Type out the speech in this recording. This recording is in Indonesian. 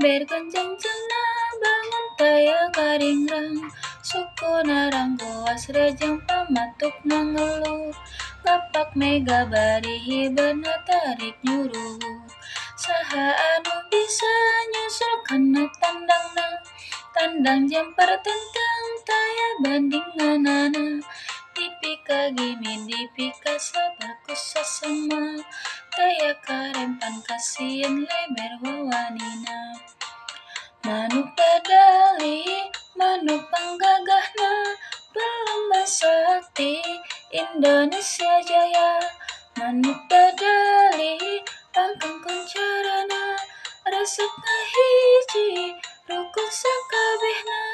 leber kencang-cana bangun taya karingrang suku narang goas rejang pamatuk nangeluh lapak mega barihi beuna tarik nyuruh saha anu bisa nyusul kana tandang jemper tentang taya bandinganana dipika gimin dipika sabar kusasema taya karempan kasieun leber wawanina manuk badali manuk panggagahna belum sakti Indonesia Jaya manuk badali pangkeng kuncarana resep hiji rukun sakabehna